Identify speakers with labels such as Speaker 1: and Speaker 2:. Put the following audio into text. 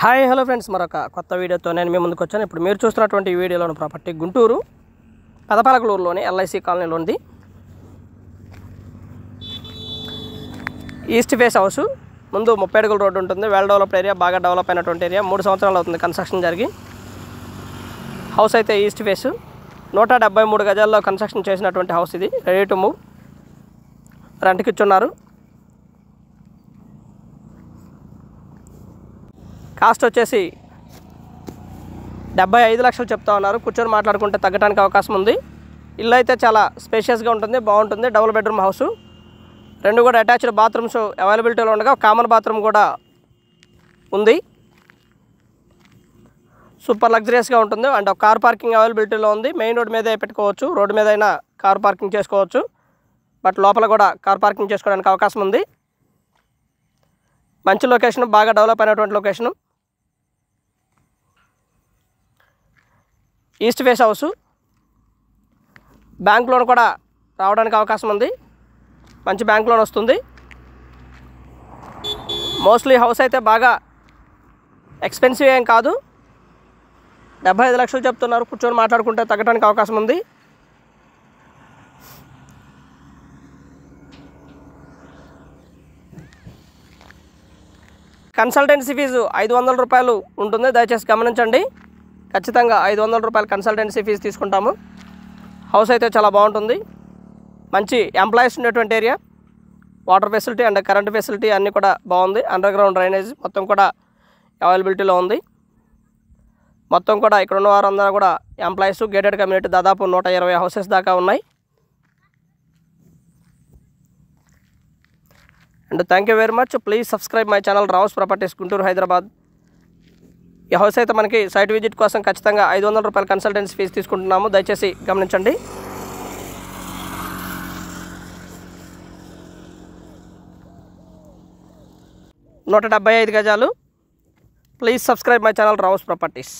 Speaker 1: Hi hello friends, మరొక కొత్త వీడియోతో నేను మీ ముందుకు వచ్చాను. ఇప్పుడు మీరు చూస్తున్నటువంటి ఈ వీడియోలోని ప్రాపర్టీ గుంటూరు పెదపలకలూరులోని ఎల్ఐసి కాలనీలో ఉంది. ఈస్ట్ ఫేస్ హౌస్, ముందు 30 అడుగుల రోడ్డు ఉంటుంది. వెల్ డెవలప్డ్ ఏరియా, బాగా డెవలప్ అయినటువంటి ఏరియా. 3 సంవత్సరాలు అవుతుంది కన్స్ట్రక్షన్ జరిగి. హౌస్ అయితే ఈస్ట్ ఫేస్ 173 గజాల్లో కన్స్ట్రక్షన్ చేసినటువంటి హౌస్. ఇది రెడీ టు మూవ్, రెంట్కి ఇచ్చున్నారు. కాస్ట్ వచ్చేసి 75 లక్షలు చెప్తా ఉన్నారు. కూర్చొని మాట్లాడుకుంటే తగ్గడానికి అవకాశం ఉంది. ఇల్లు అయితే చాలా స్పేషియస్గా ఉంటుంది, బాగుంటుంది. డబుల్ బెడ్రూమ్ హౌస్, 2 కూడా అటాచ్డ్ బాత్రూమ్స్ అవైలబిలిటీలో ఉండగా కామన్ బాత్రూమ్ కూడా ఉంది. సూపర్ లగ్జరియస్గా ఉంటుంది. అండ్ కార్ పార్కింగ్ అవైలబిలిటీలో ఉంది. మెయిన్ రోడ్ మీదే పెట్టుకోవచ్చు, రోడ్డు మీద అయినా కార్ పార్కింగ్ చేసుకోవచ్చు. బట్ లోపల కూడా కార్ పార్కింగ్ చేసుకోవడానికి అవకాశం ఉంది. మంచి లొకేషన్, బాగా డెవలప్ అయినటువంటి location. East face house, bank loan కూడా రావడానికి అవకాశం ఉంది. మంచి బ్యాంక్ లోన్ వస్తుంది. మోస్ట్లీ హౌస్ అయితే బాగా ఎక్స్పెన్సివ్ ఏం కాదు. 75 లక్షలు చెప్తున్నారు. కూర్చొని మాట్లాడుకుంటే తగ్గడానికి అవకాశం ఉంది. కన్సల్టెన్సీ ఫీజు 500 రూపాయలు ఉంటుంది, దయచేసి గమనించండి. ఖచ్చితంగా 500 రూపాయలు కన్సల్టెన్సీ ఫీజు తీసుకుంటాము. హౌస్ అయితే చాలా బాగుంటుంది. మంచి ఎంప్లాయీస్ ఉండేటువంటి area, water facility and current facility అన్నీ కూడా బాగుంది. అండర్ గ్రౌండ్ డ్రైనేజ్ మొత్తం కూడా అవైలబిలిటీలో ఉంది. మొత్తం కూడా ఇక్కడ ఉన్న వారందరూ కూడా ఎంప్లాయీస్. గేటెడ్ కమ్యూనిటీ దాదాపు 120 హౌసెస్ దాకా ఉన్నాయి. And thank you very much. Please subscribe my channel Rao's properties Guntur, Hyderabad. ఈ హౌస్ అయితే మనకి సైట్ విజిట్ కోసం ఖచ్చితంగా 500 రూపాయలు కన్సల్టెన్సీ ఫీజు తీసుకుంటున్నాము, దయచేసి గమనించండి. నూట 75 గజాలు. Please subscribe my channel Rao's properties.